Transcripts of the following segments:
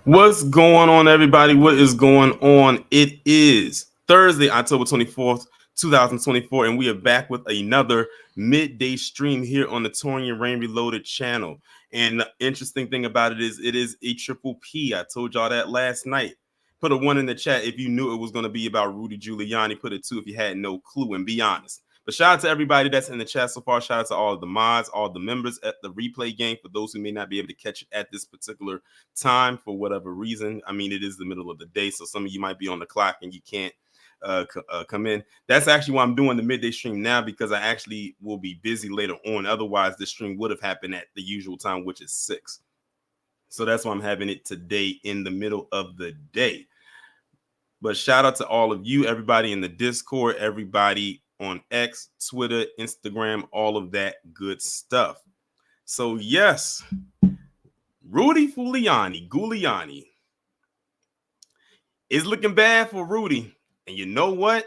What's going on, everybody? What is going on? It is Thursday, October 24th, 2024, and we are back with another midday stream here on the Torian Rain Reloaded channel. And the interesting thing about it is a triple P. I told y'all that last night. Put a 1 in the chat if you knew it was going to be about Rudy Giuliani. Put a 2 if you had no clue, and be honest. But shout out to everybody that's in the chat so far. Shout out to all of the mods, all the members at the replay game. For those who may not be able to catch it at this particular time for whatever reason. I mean, it is the middle of the day, so some of you might be on the clock and you can't come in. That's actually why I'm doing the midday stream now, because I actually will be busy later on. Otherwise, this stream would have happened at the usual time, which is 6. So that's why I'm having it today in the middle of the day. But shout out to all of you, everybody in the Discord, everybody on X, Twitter, Instagram, all of that good stuff. So yes, Rudy Giuliani is looking bad for Rudy. And you know what?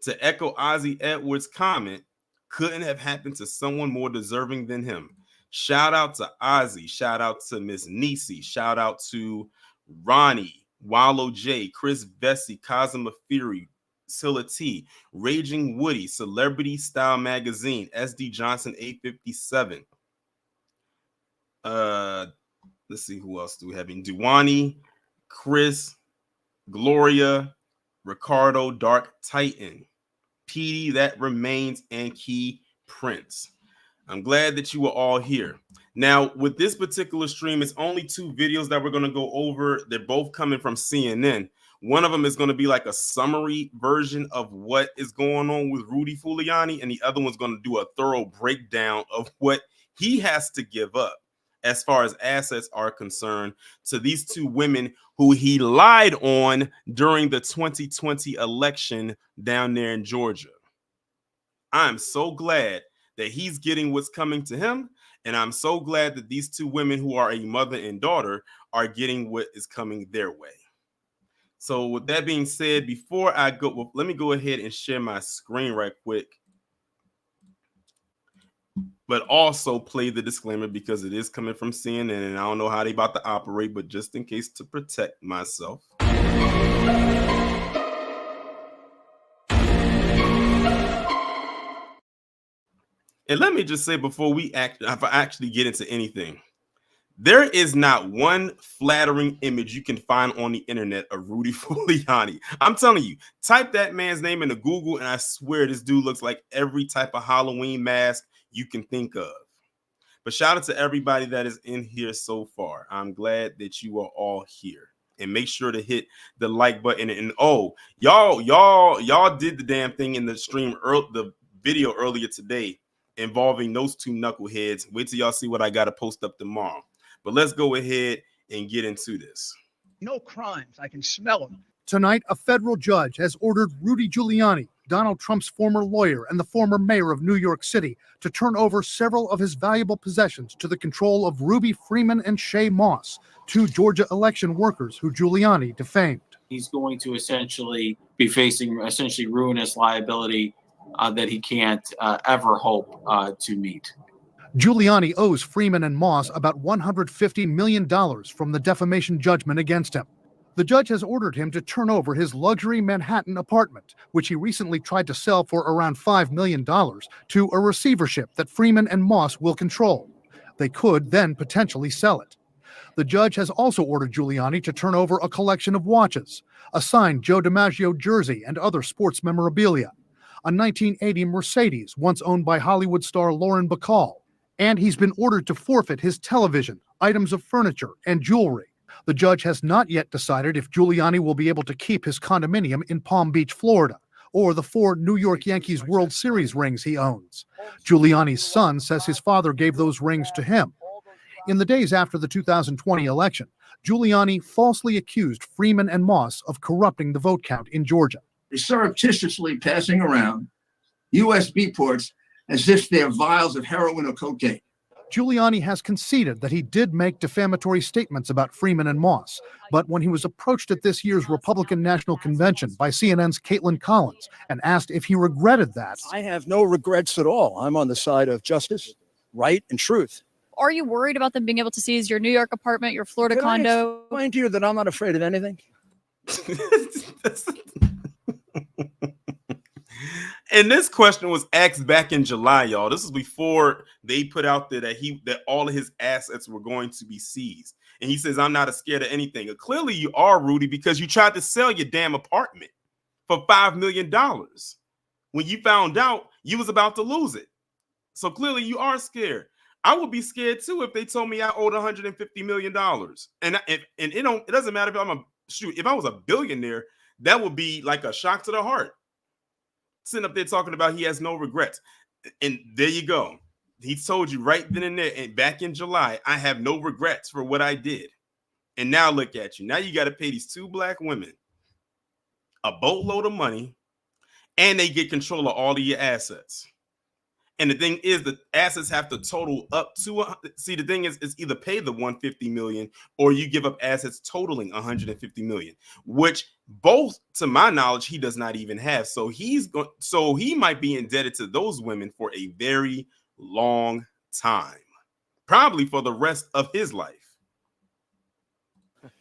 To echo Ozzy Edwards' comment, couldn't have happened to someone more deserving than him. Shout out to Ozzy. Shout out to Miss Nisi. Shout out to Ronnie, Wallow J, Chris Vesey, Cosmo Fury, Silla T, Raging Woody, Celebrity Style Magazine, SD Johnson 857. Let's see who else do we have in Duwani, Chris, Gloria, Ricardo, Dark Titan, PD That Remains, and Key Prince. I'm glad that you were all here. Now, with this particular stream, it's only 2 videos that we're going to go over. They're both coming from CNN. One of them is going to be like a summary version of what is going on with Rudy Giuliani, and the other one's going to do a thorough breakdown of what he has to give up as far as assets are concerned to these 2 women who he lied on during the 2020 election down there in Georgia. I'm so glad that he's getting what's coming to him, and I'm so glad that these 2 women who are a mother and daughter are getting what is coming their way. So with that being said, before I go, well, let me go ahead and share my screen right quick. But also play the disclaimer because it is coming from CNN and I don't know how they about to operate, but just in case to protect myself. And let me just say before we actually get into anything, there is not one flattering image you can find on the internet of Rudy Giuliani. I'm telling you, type that man's name into Google and I swear this dude looks like every type of Halloween mask you can think of. But shout out to everybody that is in here so far. I'm glad that you are all here. And make sure to hit the like button. And oh, y'all did the damn thing in the stream, the video earlier today involving those 2 knuckleheads. Wait till y'all see what I got to post up tomorrow. But let's go ahead and get into this. No crimes. I can smell them. Tonight, a federal judge has ordered Rudy Giuliani, Donald Trump's former lawyer and the former mayor of New York City, to turn over several of his valuable possessions to the control of Ruby Freeman and Shay Moss, 2 Georgia election workers who Giuliani defamed. He's going to essentially be facing ruinous liability that he can't ever hope to meet. Giuliani owes Freeman and Moss about $150 million from the defamation judgment against him. The judge has ordered him to turn over his luxury Manhattan apartment, which he recently tried to sell for around $5 million, to a receivership that Freeman and Moss will control. They could then potentially sell it. The judge has also ordered Giuliani to turn over a collection of watches, a signed Joe DiMaggio jersey and other sports memorabilia, a 1980 Mercedes once owned by Hollywood star Lauren Bacall, and he's been ordered to forfeit his television, items of furniture, and jewelry. The judge has not yet decided if Giuliani will be able to keep his condominium in Palm Beach, Florida, or the 4 New York Yankees World Series rings he owns. Giuliani's son says his father gave those rings to him. In the days after the 2020 election, Giuliani falsely accused Freeman and Moss of corrupting the vote count in Georgia. Surreptitiously passing around USB ports as if they're vials of heroin or cocaine. Giuliani has conceded that he did make defamatory statements about Freeman and Moss, but when he was approached at this year's Republican National Convention by CNN's Caitlin Collins and asked if he regretted that, I have no regrets at all. I'm on the side of justice, right, and truth. are you worried about them being able to seize your New York apartment, your Florida condo? Explain to you that I'm not afraid of anything. And this question was asked back in July, y'all. This is before they put out there that all of his assets were going to be seized. And he says, I'm not scared of anything. Clearly you are, Rudy, because you tried to sell your damn apartment for $5 million when you found out you was about to lose it. So clearly you are scared. I would be scared too if they told me I owed $150 million. And it doesn't matter if I was a billionaire, that would be like a shock to the heart. Sitting up there talking about he has no regrets. And there you go. He told you right then and there, and back in July, I have no regrets for what I did. And now look at you. Now you got to pay these 2 black women a boatload of money, and they get control of all of your assets. And the thing is, the assets have to total up to the thing is, it's either pay the $150 million or you give up assets totaling $150 million, which both, to my knowledge, he does not even have. So he might be indebted to those women for a very long time, probably for the rest of his life.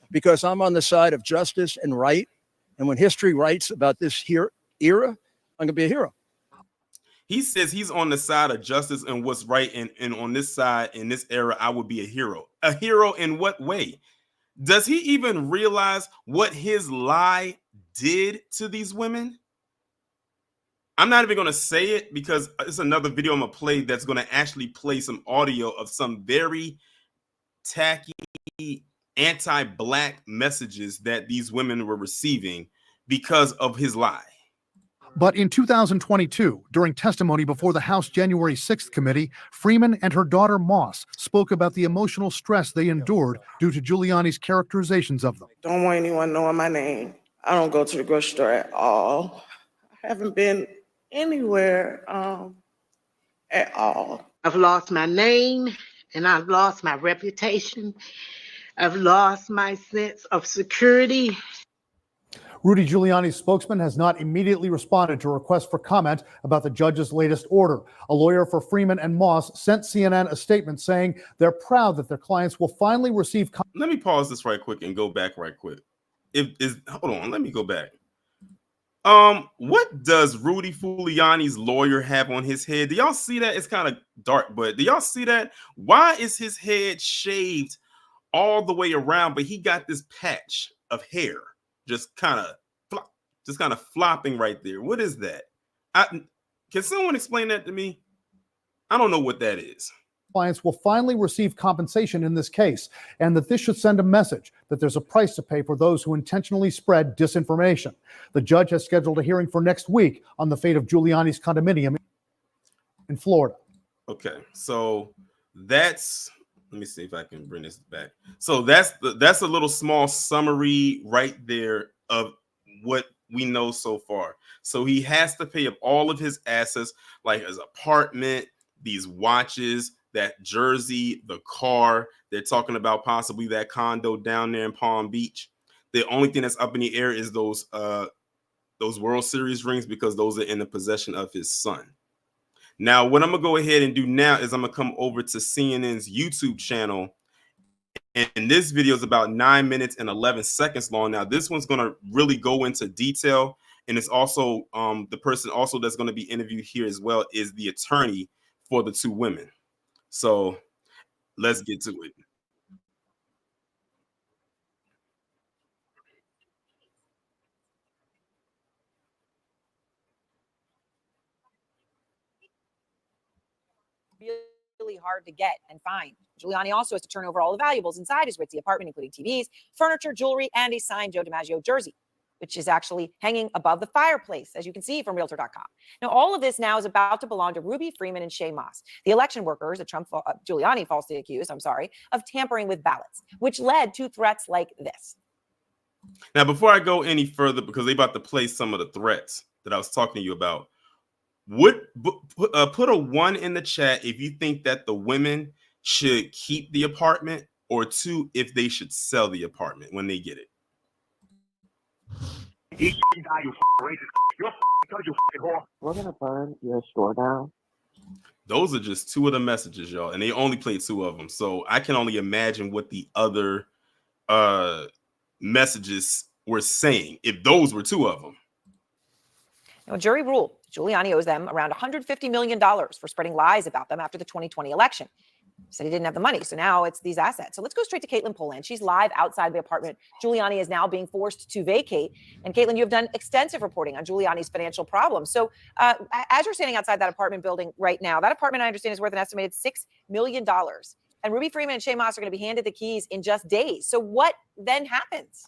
Because I'm on the side of justice and right. And when history writes about this era, I'm going to be a hero. He says he's on the side of justice and what's right. And on this side, in this era, I would be a hero. A hero in what way? Does he even realize what his lie did to these women? I'm not even going to say it because it's another video I'm going to play that's going to actually play some audio of some very tacky anti-black messages that these women were receiving because of his lie. But in 2022, during testimony before the House January 6th committee, Freeman and her daughter Moss spoke about the emotional stress they endured due to Giuliani's characterizations of them. Don't want anyone knowing my name. I don't go to the grocery store at all. I haven't been anywhere at all. I've lost my name and I've lost my reputation. I've lost my sense of security. Rudy Giuliani's spokesman has not immediately responded to requests for comment about the judge's latest order. A lawyer for Freeman and Moss sent CNN a statement saying they're proud that their clients will finally receive. Let me pause this right quick and go back right quick. Hold on, let me go back. What does Rudy Giuliani's lawyer have on his head? Do y'all see that? It's kind of dark, but do y'all see that? Why is his head shaved all the way around, but he got this patch of hair just kind of flopping right there? What is that? Can someone explain that to me? I don't know what that is. Clients will finally receive compensation in this case, and that this should send a message that there's a price to pay for those who intentionally spread disinformation. The judge has scheduled a hearing for next week on the fate of Giuliani's condominium in Florida. Okay, so let me see if I can bring this back. So that's a little small summary right there of what we know so far. So he has to pay up all of his assets, like his apartment, these watches, that jersey, the car. They're talking about possibly that condo down there in Palm Beach. The only thing that's up in the air is those World Series rings, because those are in the possession of his son. Now, what I'm going to go ahead and do now is I'm going to come over to CNN's YouTube channel. And this video is about 9 minutes and 11 seconds long. Now, this one's going to really go into detail. And it's also the person also that's going to be interviewed here as well is the attorney for the 2 women. So let's get to it. Really hard to get and find. Giuliani also has to turn over all the valuables inside his ritzy apartment, including TVs, furniture, jewelry, and a signed Joe DiMaggio jersey, which is actually hanging above the fireplace, as you can see from Realtor.com. Now, all of this now is about to belong to Ruby Freeman and Shay Moss, the election workers that Giuliani falsely accused, of tampering with ballots, which led to threats like this. Now, before I go any further, because they're about to play some of the threats that I was talking to you about, put a 1 in the chat if you think that the women should keep the apartment, or 2 if they should sell the apartment when they get it. We're gonna burn your store down. Those are just two of the messages, y'all, and they only played two of them. So I can only imagine what the other messages were saying if those were two of them. Now, a jury ruled Giuliani owes them around $150 million for spreading lies about them after the 2020 election. He said he didn't have the money, so now it's these assets. So let's go straight to Caitlin Poland. She's live outside the apartment Giuliani is now being forced to vacate. And Caitlin, you have done extensive reporting on Giuliani's financial problems. So as you're standing outside that apartment building right now, that apartment, I understand, is worth an estimated $6 million. And Ruby Freeman and Shay Moss are going to be handed the keys in just days. So what then happens?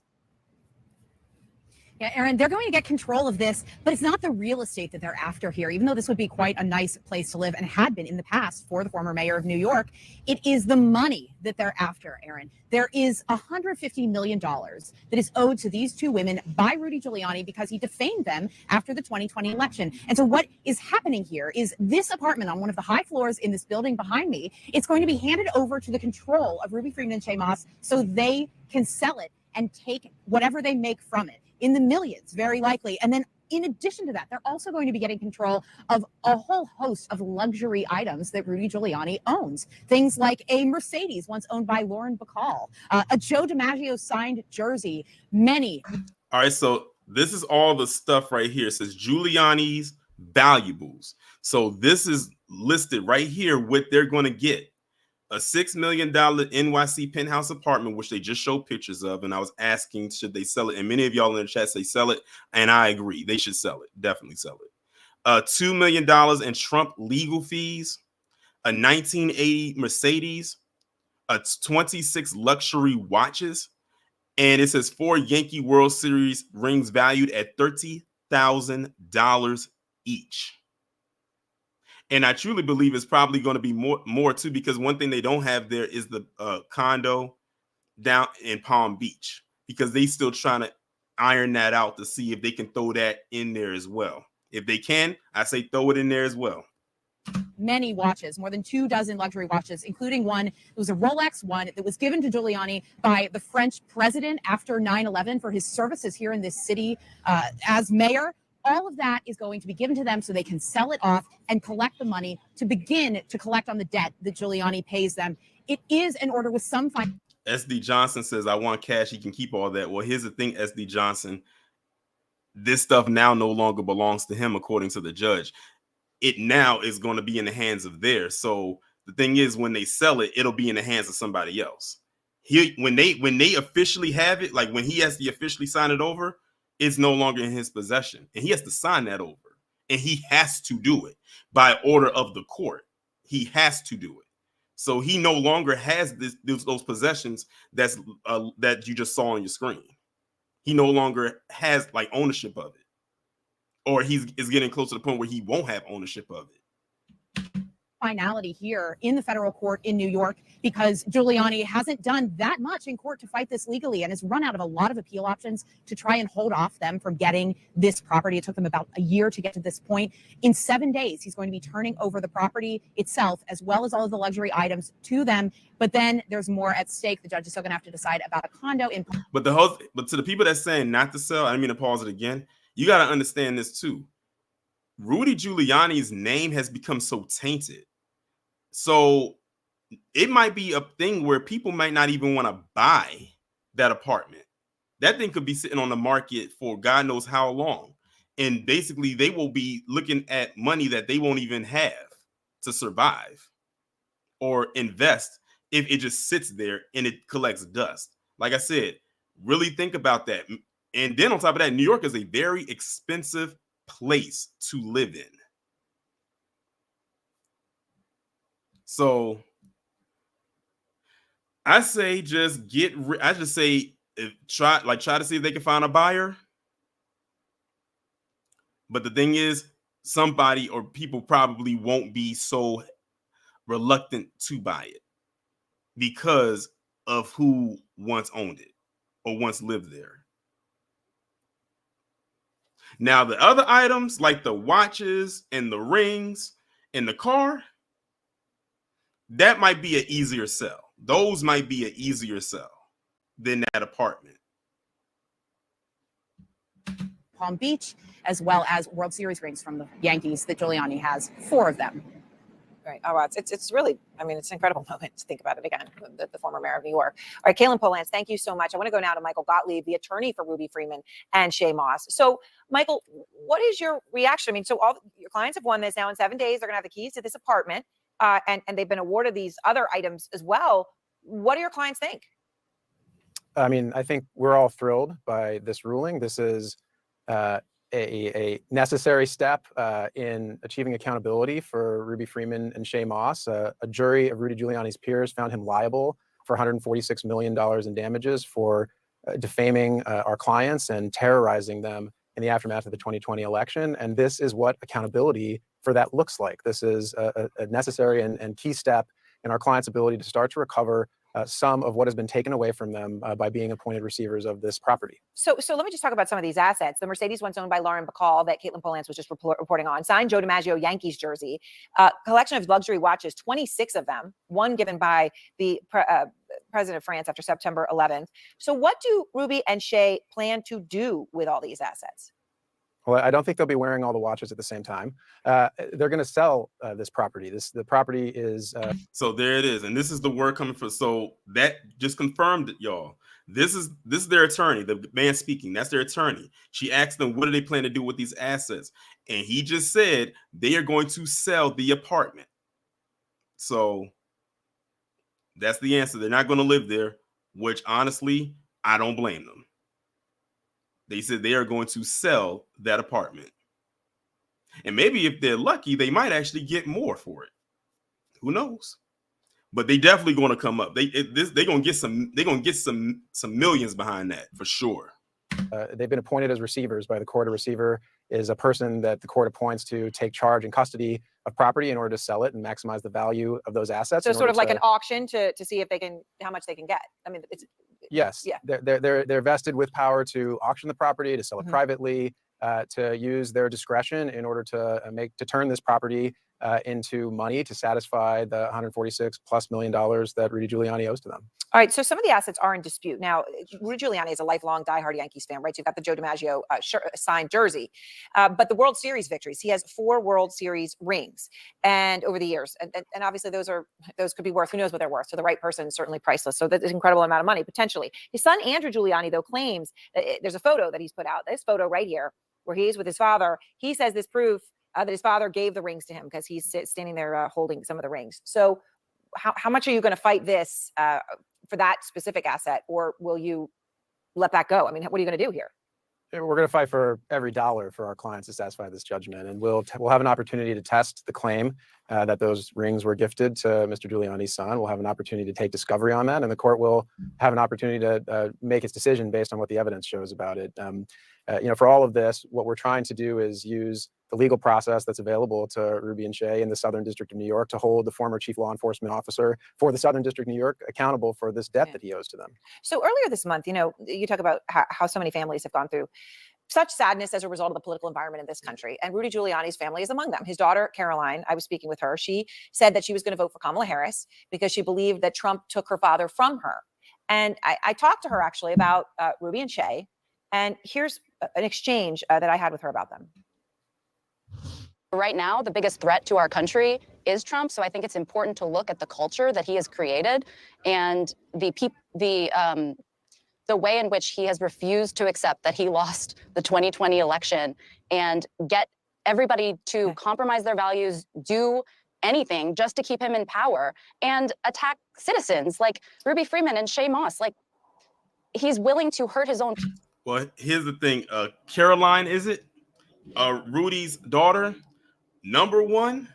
Yeah, Aaron, they're going to get control of this, but it's not the real estate that they're after here, even though this would be quite a nice place to live and had been in the past for the former mayor of New York. It is the money that they're after, Aaron. There is $150 million that is owed to these two women by Rudy Giuliani because he defamed them after the 2020 election. And so what is happening here is this apartment on one of the high floors in this building behind me, it's going to be handed over to the control of Ruby Freeman and Shay Moss so they can sell it and take whatever they make from it. In the millions, very likely. And then in addition to that, they're also going to be getting control of a whole host of luxury items that Rudy Giuliani owns. Things like a Mercedes once owned by Lauren Bacall, a Joe DiMaggio signed jersey, many. All right, so this is all the stuff right here. It says Giuliani's valuables. So this is listed right here what they're going to get. A $6 million NYC penthouse apartment, which they just showed pictures of. And I was asking, should they sell it? And many of y'all in the chat say sell it. And I agree. They should sell it. Definitely sell it. $2 million in Trump legal fees, a 1980 Mercedes, a 26 luxury watches. And it says 4 Yankee World Series rings valued at $30,000 each. And I truly believe it's probably going to be more too, because one thing they don't have there is the condo down in Palm Beach, because they still trying to iron that out to see if they can throw that in there as well. If they can, I say throw it in there as well. Many watches, more than 24 luxury watches, including one. It was a Rolex one that was given to Giuliani by the French president after 9/11 for his services here in this city as mayor. All of that is going to be given to them so they can sell it off and collect the money to begin to collect on the debt that Giuliani pays them. It is an order with some fine. SD Johnson says, I want cash. He can keep all that. Well, here's the thing, SD Johnson. This stuff now no longer belongs to him, according to the judge. It now is going to be in the hands of theirs. So the thing is, when they sell it, it'll be in the hands of somebody else. When they officially have it, like when he has to officially sign it over, it's no longer in his possession, and he has to sign that over, and he has to do it by order of the court. He has to do it. So he no longer has those possessions that you just saw on your screen. He no longer has like ownership of it, or is getting close to the point where he won't have ownership of it. Finality here in the federal court in New York, because Giuliani hasn't done that much in court to fight this legally and has run out of a lot of appeal options to try and hold off them from getting this property. It took them about a year to get to this point. In 7 days, he's going to be turning over the property itself, as well as all of the luxury items, to them. But then there's more at stake. The judge is still going to have to decide about a condo in. But to the people that's saying not to sell, I didn't mean to pause it again. You got to understand this too. Rudy Giuliani's name has become so tainted. So it might be a thing where people might not even want to buy that apartment. That thing could be sitting on the market for God knows how long. And basically they will be looking at money that they won't even have to survive or invest if it just sits there and it collects dust. Like I said, really think about that. And then on top of that, New York is a very expensive place to live in. So I say just try to see if they can find a buyer. But the thing is, somebody or people probably won't be so reluctant to buy it because of who once owned it or once lived there. Now, the other items like the watches and the rings and the car, that might be an easier sell. Those might be an easier sell than that apartment. Palm Beach, as well as World Series rings from the Yankees that Giuliani has, 4 of them. Right. Oh, wow. It's really, I mean, it's an incredible moment to think about it again, the former mayor of New York. All right, Kaylin Polance, thank you so much. I want to go now to Michael Gottlieb, the attorney for Ruby Freeman and Shay Moss. So, Michael, what is your reaction? I mean, so all your clients have won this now in 7 days. They're going to have the keys to this apartment, and they've been awarded these other items as well. What do your clients think? I mean, I think we're all thrilled by this ruling. This is a necessary step in achieving accountability for Ruby Freeman and Shay Moss. A jury of Rudy Giuliani's peers found him liable for $146 million in damages for defaming our clients and terrorizing them in the aftermath of the 2020 election. And this is what accountability for that looks like. This is a necessary and key step in our clients' ability to start to recover some of what has been taken away from them by being appointed receivers of this property. So let me just talk about some of these assets. The Mercedes ones owned by Lauren Bacall that Caitlin Polance was just reporting on, signed Joe DiMaggio Yankees jersey, collection of luxury watches, 26 of them, one given by the president of France after September 11th. So what do Ruby and Shay plan to do with all these assets? Well, I don't think they'll be wearing all the watches at the same time. They're going to sell this property. The property is. So there it is, and this is the word coming from. So that just confirmed it, y'all. This is their attorney, the man speaking. That's their attorney. She asked them, "What do they plan to do with these assets?" And he just said they are going to sell the apartment. So that's the answer. They're not going to live there, which honestly, I don't blame them. They said they are going to sell that apartment. And maybe if they're lucky, they might actually get more for it. Who knows? But they definitely going to come up. They're going to get some millions behind that for sure. They've been appointed as receivers by the court. A receiver is a person that the court appoints to take charge and custody of property in order to sell it and maximize the value of those assets. So sort of like an auction to see if they can, how much they can get. I mean, it's. Yes, yeah. They're vested with power to auction the property, to sell it privately, to use their discretion in order to turn this property into money to satisfy the $146+ million that Rudy Giuliani owes to them. All right, so some of the assets are in dispute. Now, Rudy Giuliani is a lifelong diehard Yankees fan, right? So you've got the Joe DiMaggio signed jersey. But the World Series victories, he has 4 World Series rings and over the years. And obviously those could be worth, who knows what they're worth. So the right person is certainly priceless. So that's an incredible amount of money, potentially. His son, Andrew Giuliani, though, claims there's a photo that he's put out, this photo right here, where he is with his father. He says this proof that his father gave the rings to him because he's standing there holding some of the rings. So how much are you going to fight this for that specific asset, or will you let that go? I mean, what are you going to do here? We're going to fight for every dollar for our clients to satisfy this judgment, and we'll have an opportunity to test the claim that those rings were gifted to Mr. Giuliani's son. We'll have an opportunity to take discovery on that, and the court will have an opportunity to make its decision based on what the evidence shows about it. For all of this, what we're trying to do is use the legal process that's available to Ruby and Shay in the Southern District of New York to hold the former chief law enforcement officer for the Southern District of New York accountable for this debt that he owes to them. So earlier this month, you talk about how so many families have gone through such sadness as a result of the political environment in this country. And Rudy Giuliani's family is among them. His daughter, Caroline, I was speaking with her. She said that she was going to vote for Kamala Harris because she believed that Trump took her father from her. And I talked to her actually about Ruby and Shay. And here's an exchange that I had with her about them. Right now, the biggest threat to our country is Trump. So I think it's important to look at the culture that he has created and the way in which he has refused to accept that he lost the 2020 election and get everybody to compromise their values, do anything just to keep him in power and attack citizens like Ruby Freeman and Shay Moss. Like, he's willing to hurt his own. Well, here's the thing. Caroline, is it? Rudy's daughter. Number one,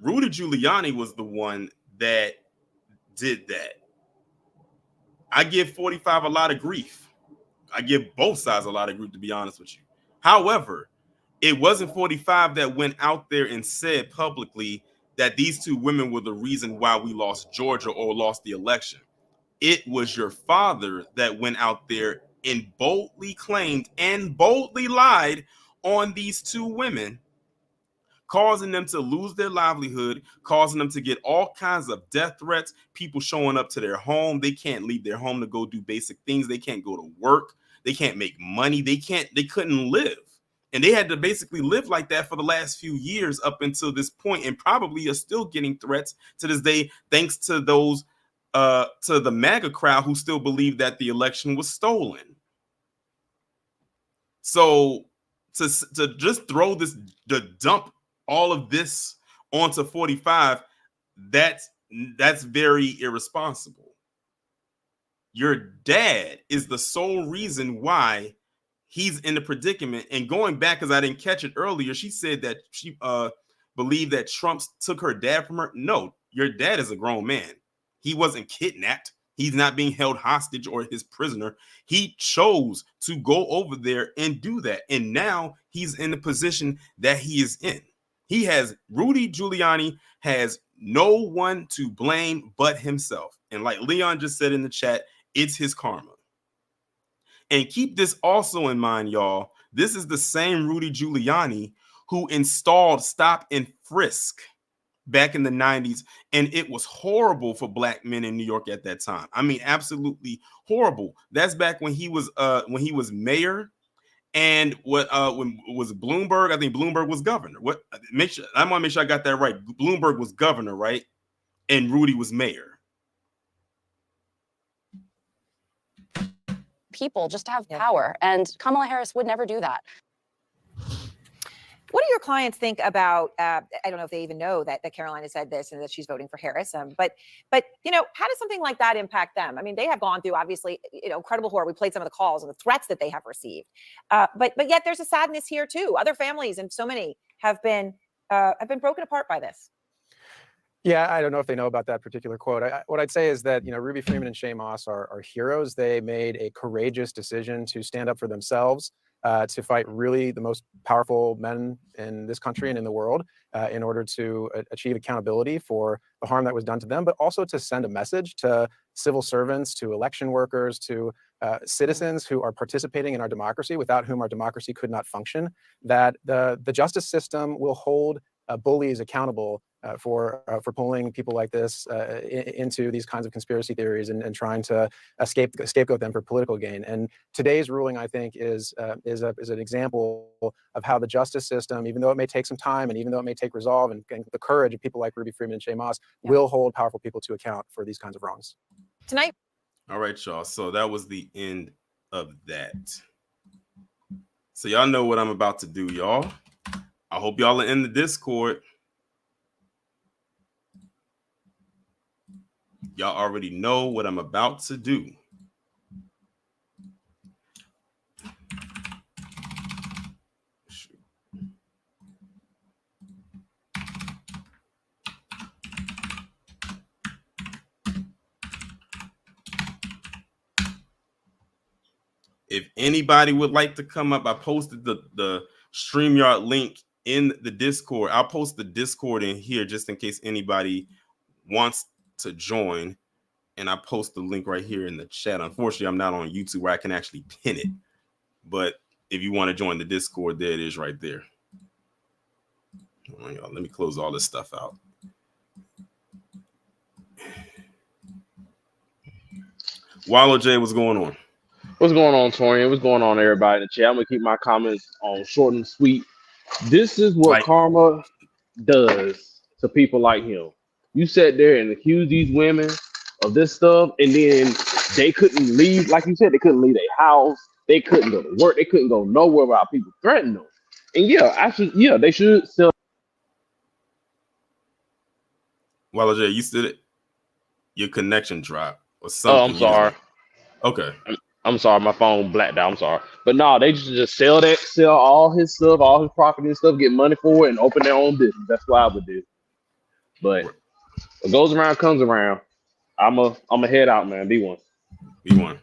Rudy Giuliani was the one that did that. I give 45 a lot of grief. I give both sides a lot of grief, to be honest with you. However, it wasn't 45 that went out there and said publicly that these two women were the reason why we lost Georgia or lost the election. It was your father that went out there and boldly claimed and boldly lied on these two women, causing them to lose their livelihood, causing them to get all kinds of death threats, people showing up to their home. They can't leave their home to go do basic things. They can't go to work. They can't make money. They couldn't live. And they had to basically live like that for the last few years up until this point, and probably are still getting threats to this day, thanks to those to the MAGA crowd who still believe that the election was stolen. So to just throw dump all of this onto 45, that's very irresponsible. Your dad is the sole reason why he's in the predicament. And going back, because I didn't catch it earlier, she said that she believed that Trump took her dad from her. No, your dad is a grown man. He wasn't kidnapped. He's not being held hostage or his prisoner. He chose to go over there and do that. And now he's in the position that he is in. Rudy Giuliani has no one to blame but himself. And like Leon just said in the chat, it's his karma. And keep this also in mind, y'all. This is the same Rudy Giuliani who installed stop and frisk back in the 90s, and it was horrible for black men in New York at that time. I mean, absolutely horrible. That's back when he was mayor, and when was Bloomberg? I think Bloomberg was governor. I want to make sure I got that right. Bloomberg was governor, right? And Rudy was mayor. People just to have power, and Kamala Harris would never do that. What do your clients think about? I don't know if they even know that Carolina said this and that she's voting for Harris. But you know, how does something like that impact them? I mean, they have gone through obviously, you know, incredible horror. We played some of the calls and the threats that they have received. But yet there's a sadness here too. Other families and so many have been broken apart by this. Yeah, I don't know if they know about that particular quote. What I'd say is that, you know, Ruby Freeman and Shay Moss are heroes. They made a courageous decision to stand up for themselves, to fight really the most powerful men in this country and in the world in order to achieve accountability for the harm that was done to them, but also to send a message to civil servants, to election workers, to citizens who are participating in our democracy, without whom our democracy could not function, that the justice system will hold bullies accountable for pulling people like this into these kinds of conspiracy theories and trying to scapegoat them for political gain. And today's ruling, I think, is an example of how the justice system, even though it may take some time and even though it may take resolve and the courage of people like Ruby Freeman and Shay Moss, will hold powerful people to account for these kinds of wrongs. Tonight. All right, y'all. So that was the end of that. So y'all know what I'm about to do, y'all. I hope y'all are in the Discord. Y'all already know what I'm about to do. If anybody would like to come up, I posted the StreamYard link in the Discord. I'll post the Discord in here just in case anybody wants to join. And I post the link right here in the chat. Unfortunately, I'm not on YouTube where I can actually pin it. But if you want to join the Discord, there it is right there. Hold on, y'all. Let me close all this stuff out. Wallow J, what's going on? What's going on, Torian? What's going on, everybody in the chat? I'm going to keep my comments on short and sweet. This is what karma does to people like him. You sat there and accused these women of this stuff, and then they couldn't leave. Like you said, they couldn't leave their house. They couldn't go to work. They couldn't go nowhere without people threatening them. And they should sell. Wallow J, you said it. Your connection dropped or something. Oh, I'm sorry. Okay. I'm sorry, my phone blacked out. I'm sorry. But no, they just sell all his stuff, all his property and stuff, get money for it, and open their own business. That's what I would do. But what goes around comes around. I'm a head out, man. B1. All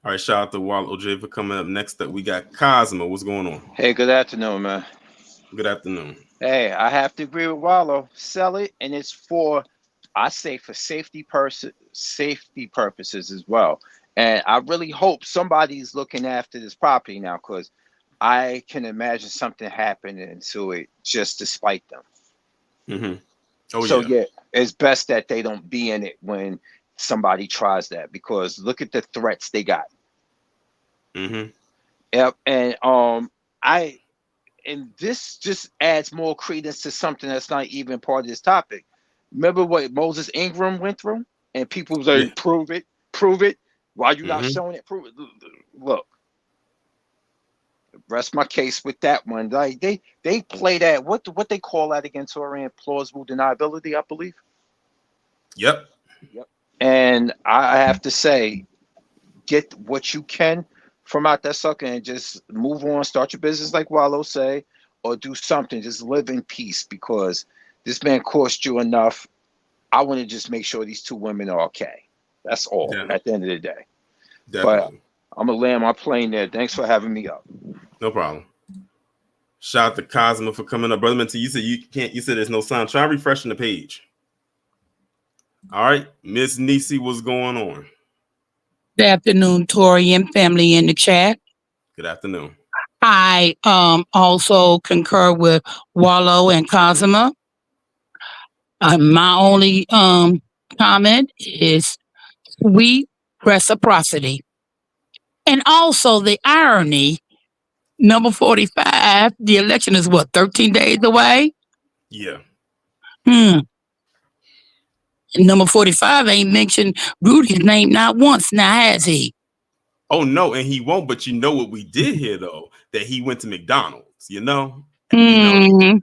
right, shout out to Wallow J for coming up. Next up, we got Cosmo. What's going on? Hey, good afternoon, man. Good afternoon. Hey, I have to agree with Wallow. Sell it, and it's for safety purposes as well. And I really hope somebody's looking after this property now, because I can imagine something happening to it just to spite them. Mm-hmm. Yeah, it's best that they don't be in it when somebody tries that, because look at the threats they got. Mm-hmm. Yep. And and this just adds more credence to something that's not even part of this topic. Remember what Moses Ingram went through, and people was like, "Prove it, prove it." Why you not showing it? Prove it. Look, rest my case with that one. Like they play that what they call that again, Torian? Plausible deniability, I believe. Yep. And I have to say, get what you can from out that sucker and just move on, start your business like Wallow say, or do something. Just live in peace, because this man cost you enough. I want to just make sure these two women are okay. That's all at the end of the day. Definitely. But I'm gonna land my plane there. Thanks for having me up. No problem. Shout out to Cosmo for coming up. Brother Minty, you said you can't, you said there's no sound. Try refreshing the page. All right, Miss Nisi, what's going on? Good afternoon, Tori and family in the chat. Good afternoon. I also concur with Wallow and Cosima. My only comment is sweet reciprocity. And also the irony, number 45, the election is what, 13 days away? Yeah. And number 45 ain't mentioned Rudy's name not once, now has he? Oh no, and he won't. But you know what we did here though, that he went to McDonald's. You know, we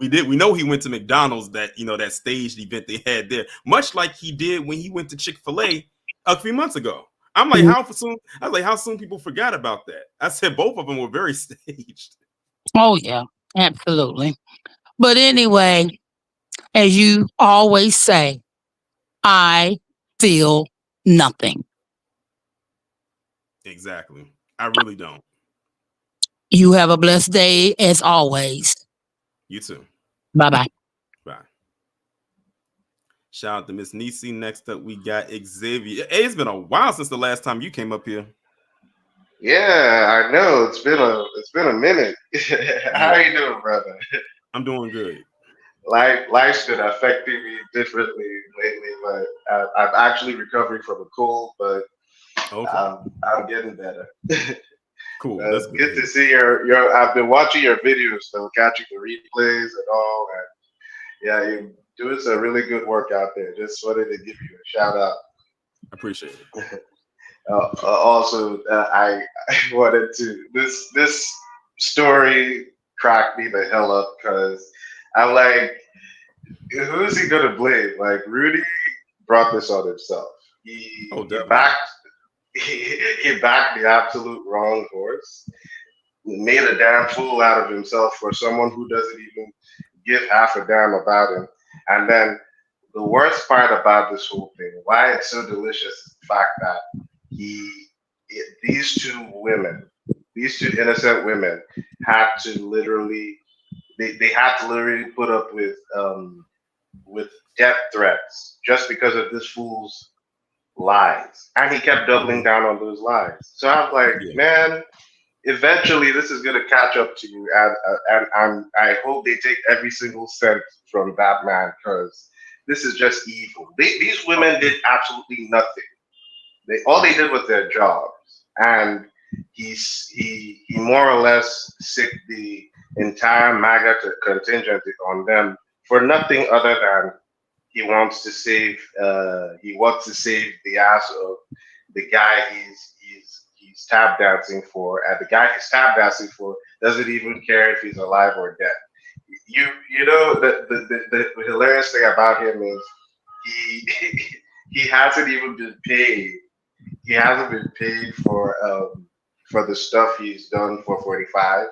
did. We know he went to McDonald's. That that staged event they had there, much like he did when he went to Chick-fil-A a few months ago. I'm like, how soon? I was like, how soon people forgot about that? I said both of them were very staged. Oh yeah, absolutely. But anyway, as you always say, I feel nothing. Exactly. I really don't. You have a blessed day as always. You too. Bye-bye. Bye. Shout out to Miss Nisi. Next up, we got Xavier. Hey, it's been a while since the last time you came up here. Yeah, I know. It's been a minute. How are you doing, brother? I'm doing good. Life's been affecting me differently lately, but I'm actually recovering from a cold, but I'm getting better. Cool. That's good to see your. I've been watching your videos, though, catching the replays and all, and yeah, you're doing some really good work out there. Just wanted to give you a shout out. Appreciate it. Also, I wanted to. This story cracked me the hell up, because I'm like, who is he gonna blame? Like, Rudy brought this on himself. He backed the absolute wrong horse, made a damn fool out of himself for someone who doesn't even give half a damn about him. And then the worst part about this whole thing, why it's so delicious, is the fact that these two innocent women had to literally, they had to literally put up with death threats just because of this fool's lies, and he kept doubling down on those lies. So I was like, man, eventually this is gonna catch up to you, and I hope they take every single cent from that man, because this is just evil. These women did absolutely nothing. All they did was their jobs, and he more or less sicked the entire MAGA contingent on them for nothing other than he wants to save the ass of the guy he's tap dancing for, and the guy he's tap dancing for doesn't even care if he's alive or dead. You know the hilarious thing about him is he hasn't even been paid. He hasn't been paid for the stuff he's done for 45.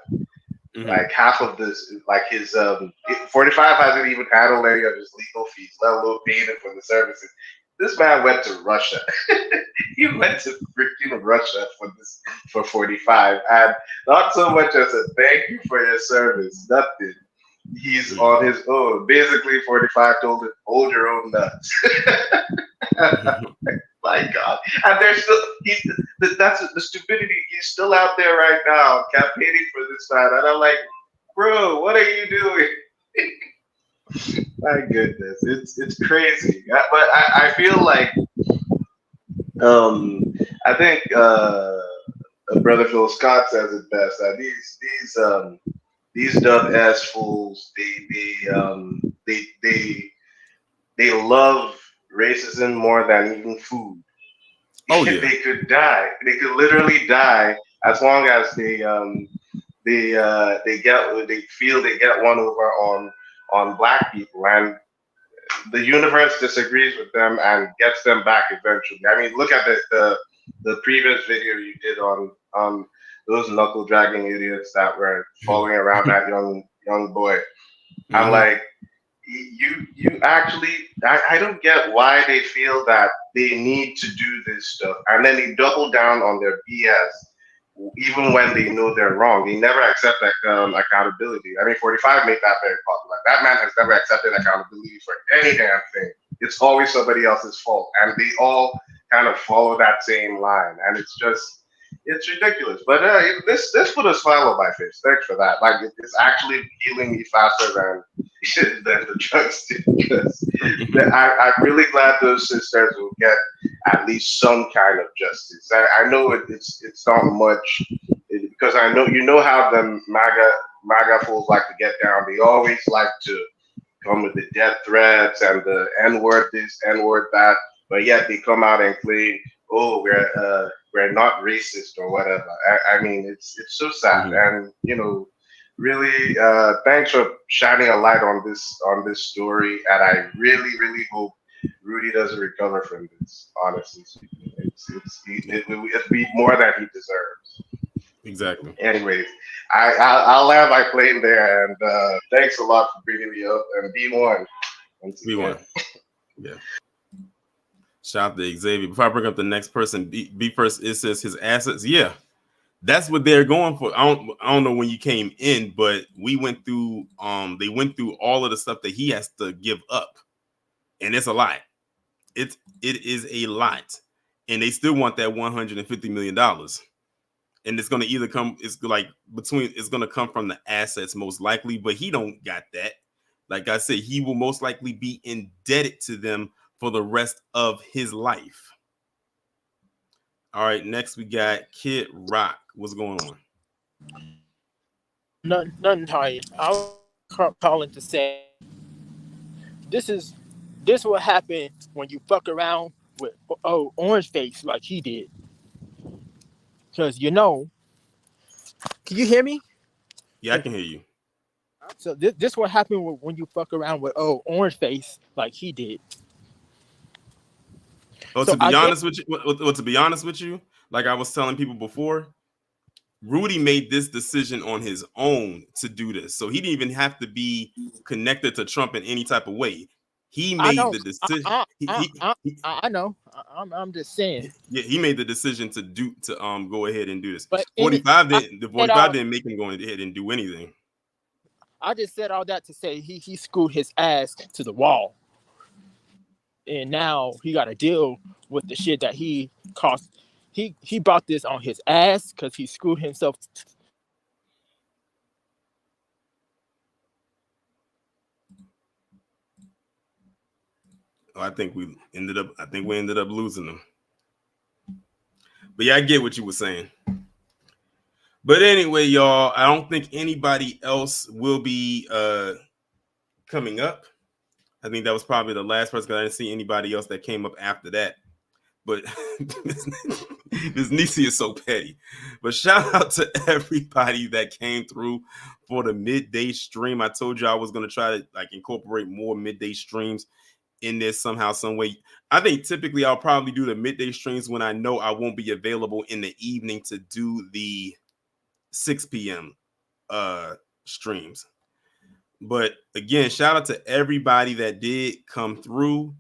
Like half of this, like his 45 hasn't even handled any of his legal fees, let alone paying him for the services. This man went to Russia. He went to freaking Russia for 45, and not so much as a thank you for your service, nothing. He's on his own. Basically, 45 told him, hold your own nuts. My God. And there's still, that's the stupidity. He's still out there right now campaigning for this side. And I'm like, bro, what are you doing? My goodness. It's crazy. But I feel like, I think Brother Phil Scott says it best, that these dub ass fools, they love racism more than eating food. Oh yeah. They could die. They could literally die as long as they feel they get one over on black people, and the universe disagrees with them and gets them back eventually. I mean, look at the previous video you did on those knuckle dragging idiots that were following around that young boy. I'm like, you actually, I don't get why they feel that they need to do this stuff, and then they double down on their BS, even when they know they're wrong. They never accept that accountability. I mean, 45 made that very popular. That man has never accepted accountability for any damn thing. It's always somebody else's fault, and they all kind of follow that same line, and it's ridiculous. But this put a smile on my face. Thanks for that. Like, it's actually healing me faster than the drugs did. Because I'm really glad those sisters will get at least some kind of justice. I know it's not much, because I know how the MAGA fools like to get down. They always like to come with the death threats and the N-word this, N-word that, but yet they come out and claim, oh, we're not racist or whatever. I mean, it's so sad, and really, thanks for shining a light on this story, and I really hope Rudy doesn't recover from this. Honestly speaking, it'd be more than he deserves. Exactly. Anyways, I'll land my plane there, and thanks a lot for bringing me up, and B1. B1. Yeah. Shout out to Xavier. Before I bring up the next person, B first, it says his assets. Yeah, that's what they're going for. I don't know when you came in, but we went through. They went through all of the stuff that he has to give up, and it's a lot. It is a lot, and they still want that $150 million. And it's going to either come. It's like it's going to come from the assets most likely, but he don't got that. Like I said, he will most likely be indebted to them for the rest of his life. All right, next we got Kid Rock. What's going on? Nothing tired. I was calling to say this what happened when you fuck around with Orange Face like he did. Because can you hear me? Yeah, I can hear you. So this what happened when you fuck around with Orange Face like he did. Oh, to be honest with you, like I was telling people before, Rudy made this decision on his own to do this. So he didn't even have to be connected to Trump in any type of way. He made the decision. I know. I'm just saying. Yeah, he made the decision to go ahead and do this. But 45 didn't make him go ahead and do anything. I just said all that to say he screwed his ass to the wall. And now he got to deal with the shit that he caused. He brought this on his ass because he screwed himself. I think we ended up losing them. But yeah, I get what you were saying. But anyway, y'all, I don't think anybody else will be coming up. I think that was probably the last person, because I didn't see anybody else that came up after that. But this Nisi is so petty. But shout out to everybody that came through for the midday stream. I told you I was going to try to incorporate more midday streams in this somehow, some way. I think typically I'll probably do the midday streams when I know I won't be available in the evening to do the 6 p.m. Streams. But again, shout out to everybody that did come through.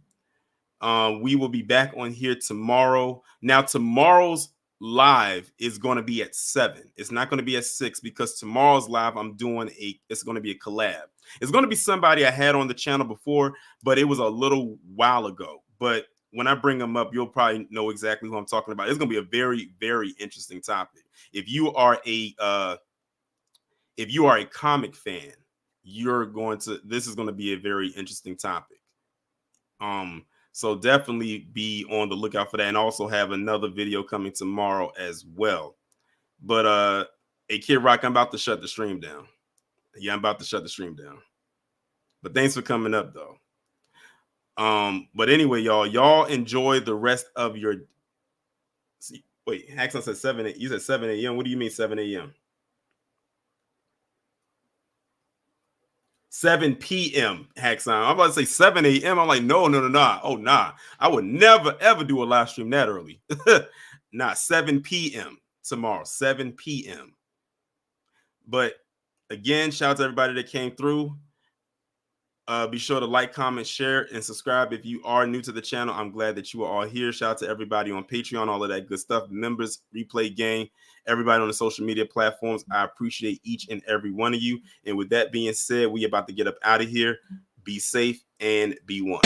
We will be back on here tomorrow. Now, tomorrow's live is going to be at 7. It's not going to be at 6, because tomorrow's live it's going to be a collab. It's going to be somebody I had on the channel before, but it was a little while ago. But when I bring them up, you'll probably know exactly who I'm talking about. It's going to be a very, very interesting topic. If you are a comic fan, this is going to be a very interesting topic. So definitely be on the lookout for that, and also have another video coming tomorrow as well. But hey, Kid Rock, I'm about to shut the stream down. Yeah, I'm about to shut the stream down. But thanks for coming up, though. But anyway, y'all enjoy the rest of your. See, wait, Haxon said 7 a.m. You said 7 a.m. What do you mean 7 a.m.? 7 p.m. Haxon. I'm about to say 7 a.m. I'm like, no. Oh, nah. I would never, ever do a live stream that early. Nah, 7 p.m. tomorrow, 7 p.m. But again, shout out to everybody that came through. Be sure to like, comment, share, and subscribe if you are new to the channel. I'm glad that you are all here. Shout out to everybody on Patreon, all of that good stuff. Members, replay gang, everybody on the social media platforms. I appreciate each and every one of you. And with that being said, we about to get up out of here. Be safe and be one.